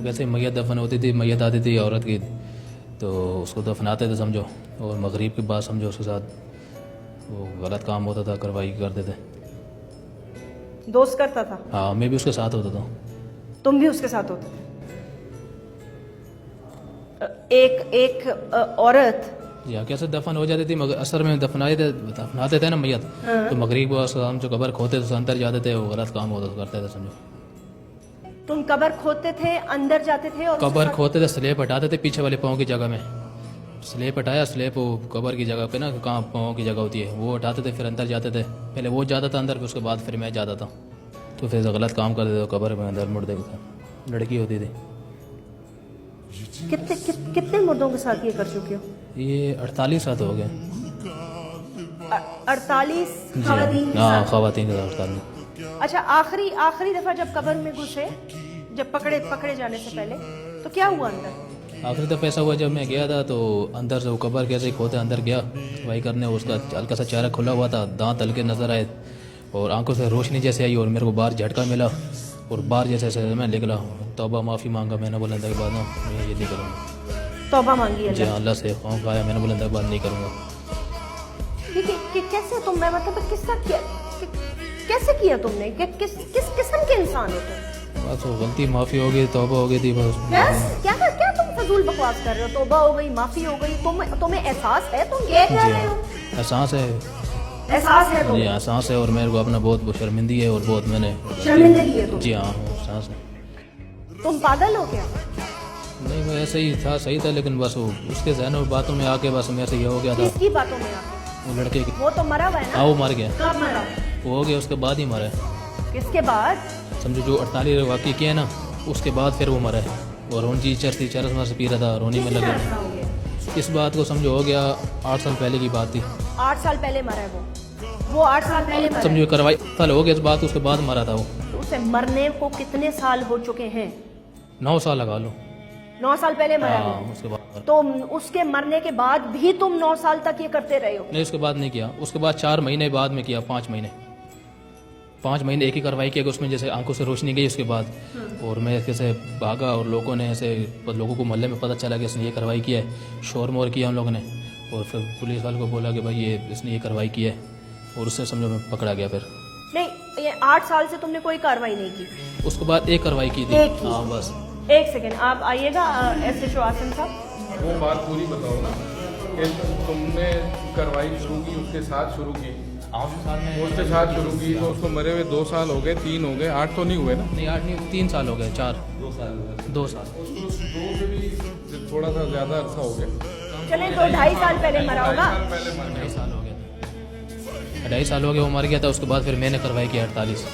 वो कैसे मैयत दफन होती थी, मैयत आती थी औरत की तो उसको दफनाते थे समझो, और मगरिब के बाद समझो उसके साथ वो गलत काम होता था, कार्रवाई करते थे। दोस्त करता था? हाँ, मैं भी उसके साथ होता था। तुम भी उसके साथ होते थे? एक औरत जी हाँ, कैसे दफन हो जाती थी, मगर असर में दफनाते थे ना मैयत, तो मगरिब को हम जो कब्र खोदते थे अंदर जाते थे, वो गलत काम होता करते थे समझो। तुम कब्र खोदते थे, अंदर जाते थे और कब्र खोदते थे, स्लेब हटाते थे पीछे वाले पाँव की जगह में, स्लेब हटाया, स्लेब वो कब्र की जगह पे ना, कहाँ पाँव की जगह होती है, वो हटाते थे, फिर अंदर जाते थे। पहले वो जाता था अंदर, फिर उसके बाद फिर मैं जाता था, तो फिर गलत काम करते थे, कब्र में अंदर मुड़ देते। लड़की होती थी। कितने मर्दों के साथ ये कर चुके हो? ये 48 साल हो गए। 48 हाँ, खवातीन के साथ 48। अच्छा, आखिरी दफा जब कब्र में घुसे, जब पकड़े जाने से पहले, तो क्या हुआ अंदर? आखिरी दफ़ा ऐसा हुआ जब मैं गया था, तो अंदर से वो कब्र कैसे ही खोते अंदर गया भाई करने, उसका हल्का सा चेहरा खुला हुआ था, दांत हल्के नज़र आए और आंखों से रोशनी जैसे आई, और मेरे को बाहर झटका मिला और बाहर जैसे मैं निकला, तौबा माफ़ी मांगा मैंने, बोला के बाद ना मैं ये नहीं करूँगा। तौबा मांगी जी हाँ, अल्लाह से खौफ आया, मैंने बोला के बाद नहीं करूँगा। कैसे तुम, मैं मतलब कैसे किया तुमने? किस किस्म के इंसान हो तुम? बस वो गलती माफ़ी हो गई, तौबा हो गई थी बस। क्या तुम फजूल बकवास कर रहे हो? तौबा हो गई, माफी हो गई, तुम्हें एहसास है तुम ये कर रहे हो? एहसास है, एहसास है जी हाँ, एहसास है, और मेरे को अपना बहुत शर्मिंदगी है, और बहुत मैंने शर्मिंदगी है तुम? जी हाँ, एहसास है। तुम पागल हो क्या? नहीं, मैं ऐसे ही था, सही था, लेकिन बस वो उसके जहन और बातों में आके बस मैं ऐसे ये हो गया था। किसकी बातों में आके? वो लड़के की। वो तो मरा हुआ है ना? हाँ, वो मर गया। कब मरा? वो हो गया, उसके बाद ही मरा है। किसके बाद? समझो जो 48 वाक़ई किया ना, उसके बाद फिर वो मरा है। और रोनी चरती चरस से पी रहा था, रोनी में लगा। इस बात को समझो हो गया 8 साल पहले की बात थी। 8 साल पहले मरा है वो 8 साल पहले मरा है। समझो कार्रवाई साल हो गया इस बात, उसके बाद मरा था वो। तो उसे मरने को कितने साल हो चुके हैं? 9 साल लगा लो। 9 साल पहले मरा है हाँ, वो। उसके बाद। तो उसके मरने के बाद भी तुम 9 साल तक ये करते रहे हो? नहीं, उसके बाद नहीं किया, उसके बाद 4 महीने बाद में किया, 5 महीने एक ही कार्रवाई किया, उसमें जैसे आंखों से रोशनी गई उसके बाद, और मैं कैसे भागा, और लोगों ने ऐसे, लोगों को मोहल्ले में पता चला कि इसने ये कार्रवाई किया है, शोर मोर किया उन लोगों ने, और फिर पुलिस वाले को बोला कि भाई ये इसने ये कार्रवाई की है, और उससे समझो मैं पकड़ा गया। फिर नहीं, ये 8 साल से तुमने कोई कार्रवाई नहीं की? उसके बाद एक कार्रवाई की थी। एक की? हाँ बस। एक सेकेंड, आप आइएगा SHO आसिम साहब। वो बात पूरी बताओ ना कि तुमने कार्रवाई शुरू की, उसके साथ शुरू की, उसके साथ शुरू की, तो उसको मरे हुए 2 साल हो गए, 3 हो गए, 8 तो नहीं हुए ना? नहीं, 8 नहीं, 3 साल हो गए, 4 2 साल। उसको 2 से भी थोड़ा सा ज़्यादा अर्सा हो गया। चले तो 2.5 साल पहले मरा होगा। 2.5 साल हो गए थे, 2.5 साल हो गए वो मर गया था। उसके बाद फिर मैंने कार्रवाई की 48।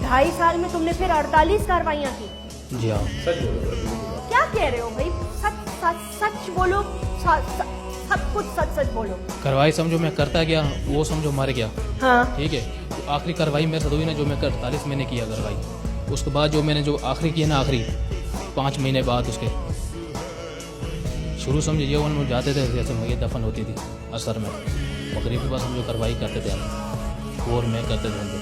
2.5 साल में तुमने फिर 48 कार्रवाइयाँ की? जी हाँ। क्या कह रहे हो भाई? सच बोलो, सब कुछ सच बोलो। कार्रवाई समझो मैं करता गया, वो समझो मर गया। हाँ, ठीक है, तो आखिरी कार्रवाई मेरे साथ हुई ना, जो मैं 48 मैंने किया कार्रवाई। उसके बाद जो मैंने जो आखिरी किया ना, आखिरी 5 महीने बाद उसके शुरू समझो ये उन जाते थे, जैसे ये दफन होती थी असर में, मगरिब के बाद समझो कार्रवाई करते थे हम, और मैं करते थे।